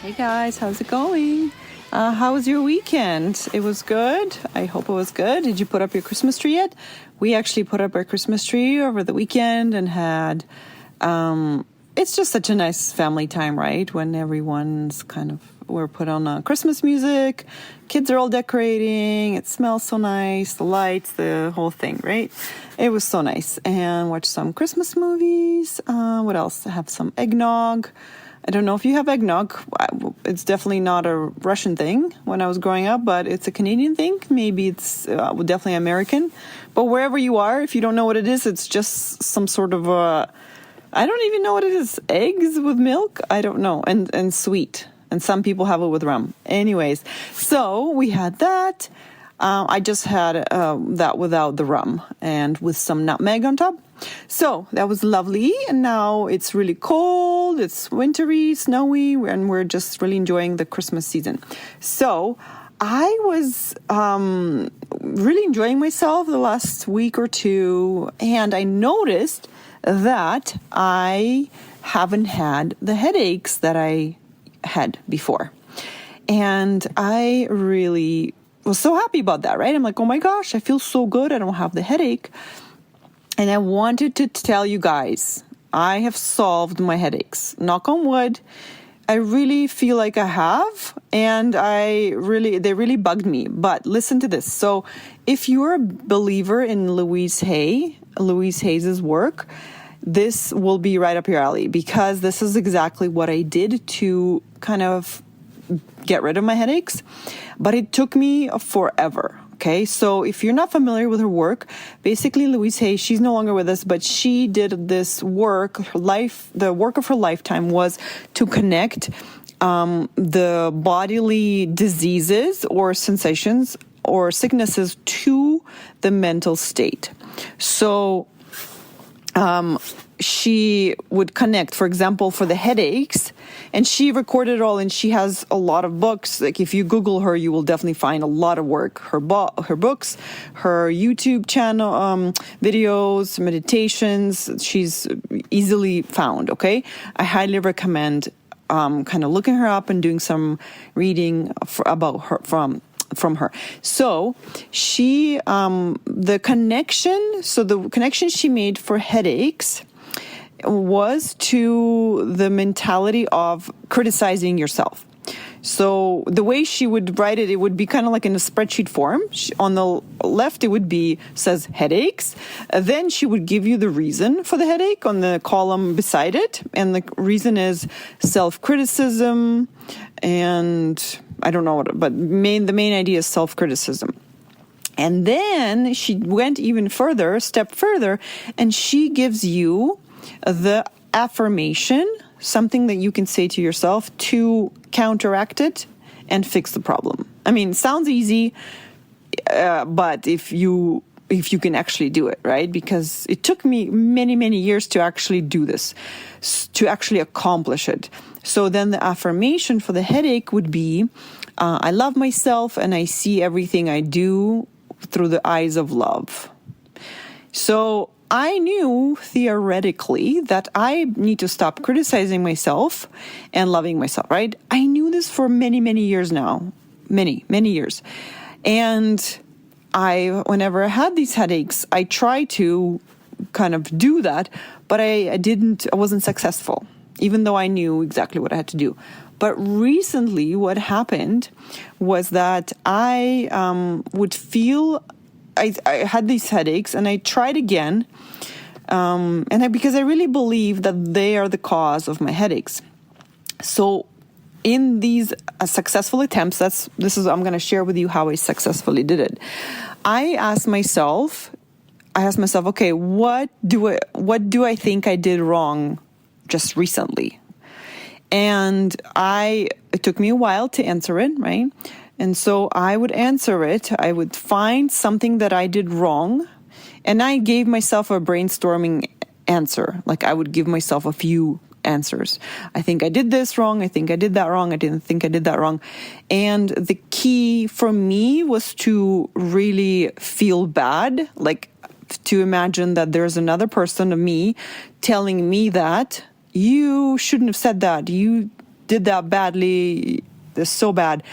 Hey guys, how's it going? How was your weekend? It was good. I hope it was good. Did you put up your Christmas tree yet? We actually put up our Christmas tree over the weekend and had, it's just such a nice family time, right? When everyone's we're put on Christmas music, kids are all decorating, it smells so nice, the lights, the whole thing, right? It was so nice. And watch some Christmas movies. What else? Have some eggnog. I don't know if you have eggnog. It's definitely not a Russian thing when I was growing up, but it's a Canadian thing. Maybe it's definitely American. But wherever you are, if you don't know what it is, it's just some sort of I don't even know what it is. Eggs with milk? I don't know. And sweet. And some people have it with rum. Anyways, so we had that. I just had that without the rum and with some nutmeg on top. So that was lovely. And now it's really cold. It's wintry, snowy, and we're just really enjoying the Christmas season. So I was really enjoying myself the last week or two. And I noticed that I haven't had the headaches that I had before. And I really was so happy about that, right? I'm like, oh my gosh, I feel so good. I don't have the headache. And I wanted to tell you guys, I have solved my headaches. Knock on wood. I really feel like I have, and they really bugged me. But listen to this. So if you're a believer in Louise Hay's work, this will be right up your alley, because this is exactly what I did to kind of get rid of my headaches. But it took me forever. Okay, so if you're not familiar with her work, basically Louise Hay, she's no longer with us, but she did this work. The work of her lifetime was to connect the bodily diseases or sensations or sicknesses to the mental state. So she would connect, for example, for the headaches, and she recorded it all, and she has a lot of books. Like if you Google her, you will definitely find a lot of work. Her books, her YouTube channel, videos, meditations, she's easily found, okay? I highly recommend kind of looking her up and doing some reading about her from her. So the connection she made for headaches was to the mentality of criticizing yourself. So the way she would write it, it would be kind of like in a spreadsheet form. On the left, it would says headaches. Then she would give you the reason for the headache on the column beside it. And the reason is self-criticism, and I don't know what, but the main idea is self-criticism. And then she went even further, a step further, and she gives you the affirmation, something that you can say to yourself to counteract it and fix the problem. I mean, it sounds easy, but if you can actually do it, right? Because it took me many, many years to actually do this, to actually accomplish it. So then the affirmation for the headache would be, I love myself and I see everything I do through the eyes of love. So I knew theoretically that I need to stop criticizing myself and loving myself, right? I knew this for many, many years now. Many, many years. And whenever I had these headaches, I tried to kind of do that, but I wasn't successful, even though I knew exactly what I had to do. But recently what happened was that I would feel I had these headaches, and I tried again, because I really believe that they are the cause of my headaches. So in these successful attempts, I'm going to share with you how I successfully did it. I asked myself, okay, what do I think I did wrong just recently? And it took me a while to answer it, right? And so I would answer it. I would find something that I did wrong, and I gave myself a brainstorming answer. Like I would give myself a few answers. I think I did this wrong. I think I did that wrong. I didn't think I did that wrong. And the key for me was to really feel bad, like to imagine that there's another person of me telling me that you shouldn't have said that. You did that badly, so bad.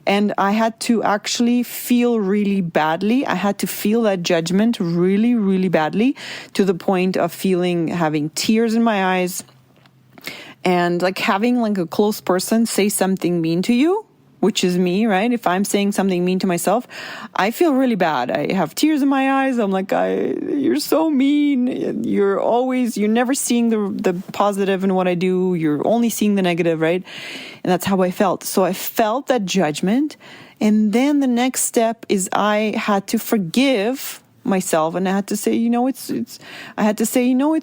And I had to actually feel really badly. I had to feel that judgment really, really badly, to the point of having tears in my eyes, and like having like a close person say something mean to you, which is me, right? If I'm saying something mean to myself, I feel really bad. I have tears in my eyes. I'm like, you're so mean. You're never seeing the positive in what I do. You're only seeing the negative, right? And that's how I felt. So I felt that judgment. And then the next step is I had to forgive myself, and I had to say, it's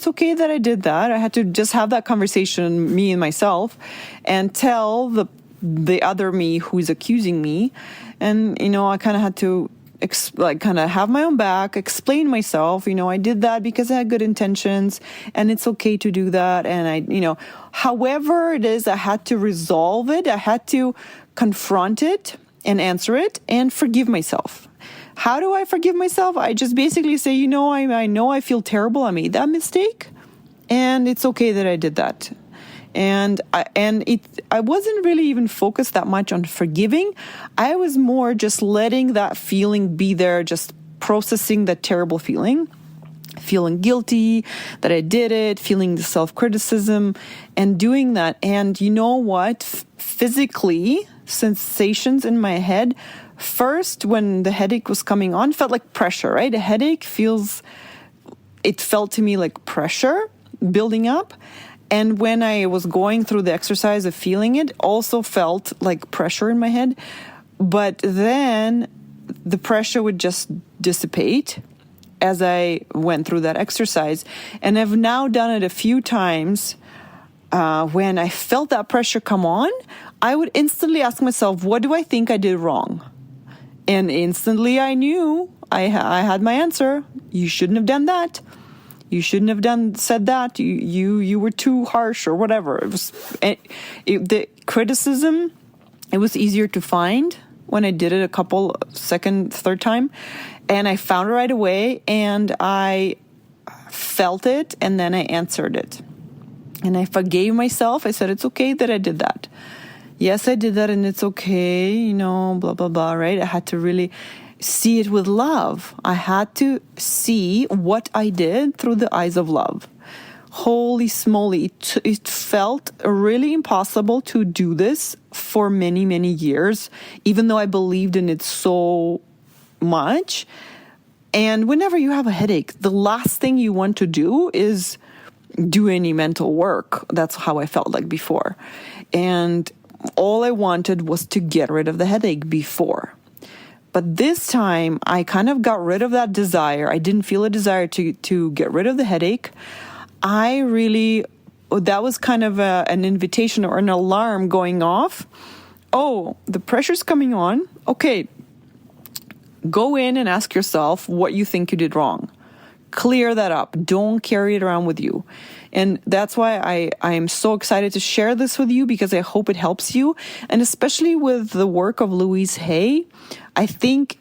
okay that I did that. I had to just have that conversation, me and myself, and tell the other me who's accusing me. And I kind of had to have my own back, explain myself. I did that because I had good intentions, and it's okay to do that. And however it is, I had to resolve it. I had to confront it and answer it and forgive myself. How do I forgive myself? I just basically say, I know I feel terrible. I made that mistake, and it's okay that I did that. And I wasn't really even focused that much on forgiving. I was more just letting that feeling be there, just processing that terrible feeling guilty that I did it, feeling the self-criticism, and doing that. And you know what? Physically, sensations in my head, first, when the headache was coming on, felt like pressure, right? A headache felt to me like pressure building up. And when I was going through the exercise of feeling it, also felt like pressure in my head. But then the pressure would just dissipate as I went through that exercise. And I've now done it a few times. When I felt that pressure come on, I would instantly ask myself, what do I think I did wrong? And instantly I knew I had my answer. You shouldn't have done that. You shouldn't have said that. You were too harsh or whatever. The criticism, it was easier to find when I did it third time. And I found it right away, and I felt it, and then I answered it. And I forgave myself. I said, it's okay that I did that. Yes, I did that, and it's okay, blah, blah, blah, right? I had to really see it with love. I had to see what I did through the eyes of love. Holy smoly, it felt really impossible to do this for many, many years, even though I believed in it so much. And whenever you have a headache, the last thing you want to do is do any mental work. That's how I felt like before. And all I wanted was to get rid of the headache before. But this time, I kind of got rid of that desire. I didn't feel a desire to get rid of the headache. That was kind of an invitation or an alarm going off. Oh, the pressure's coming on. Okay, go in and ask yourself what you think you did wrong. Clear that up. Don't carry it around with you. And that's why I am so excited to share this with you, because I hope it helps you. And especially with the work of Louise Hay, I think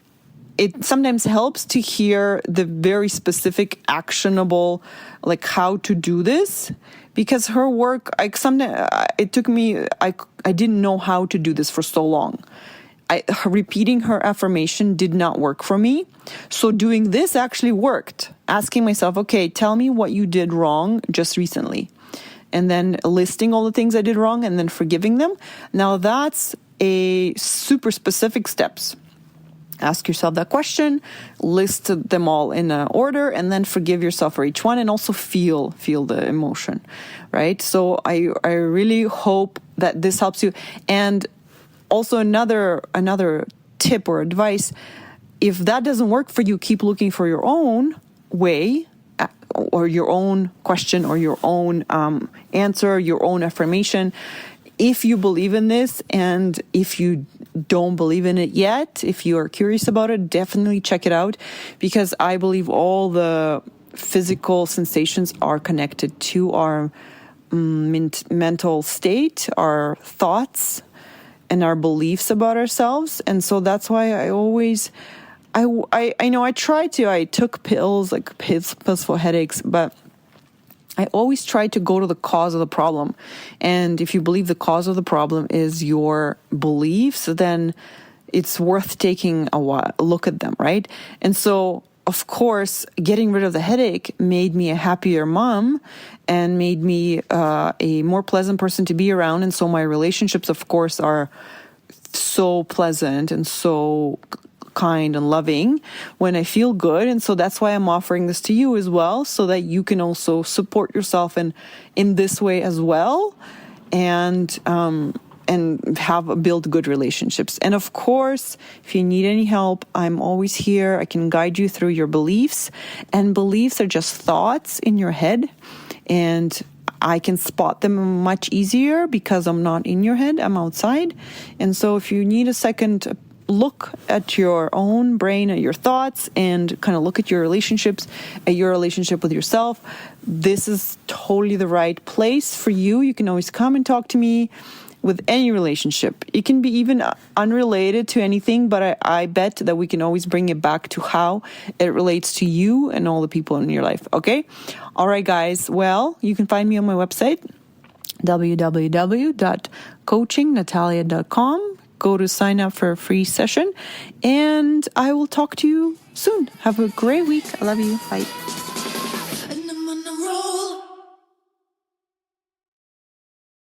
it sometimes helps to hear the very specific, actionable, like how to do this. Because her work, it took me, I didn't know how to do this for so long. Repeating her affirmation did not work for me. So doing this actually worked. Asking myself, okay, tell me what you did wrong just recently. And then listing all the things I did wrong and then forgiving them. Now that's a super specific steps. Ask yourself that question, list them all in an order, and then forgive yourself for each one, and also feel the emotion, right? So I really hope that this helps you. And also another tip or advice, if that doesn't work for you, keep looking for your own way or your own question or your own answer, your own affirmation. If you believe in this, and if you don't believe in it yet, if you are curious about it, definitely check it out, because I believe all the physical sensations are connected to our mental state, our thoughts, and our beliefs about ourselves. And so that's why I took pills, like pills for headaches, but I always try to go to the cause of the problem. And if you believe the cause of the problem is your beliefs, then it's worth taking a look at them, right? And so, of course, getting rid of the headache made me a happier mom and made me a more pleasant person to be around. And so my relationships, of course, are so pleasant and so kind and loving when I feel good. And so that's why I'm offering this to you as well, so that you can also support yourself in this way as well, and build good relationships. And of course, if you need any help, I'm always here. I can guide you through your beliefs, and beliefs are just thoughts in your head, and I can spot them much easier because I'm not in your head, I'm outside. And so if you need a second look at your own brain, at your thoughts, and kind of look at your relationships, at your relationship with yourself, this is totally the right place for you. You can always come and talk to me with any relationship. It can be even unrelated to anything, but I bet that we can always bring it back to how it relates to you and all the people in your life. Okay? All right, guys. Well, you can find me on my website, www.coachingnatalia.com. Go to sign up for a free session, and I will talk to you soon. Have a great week. I love you. Bye.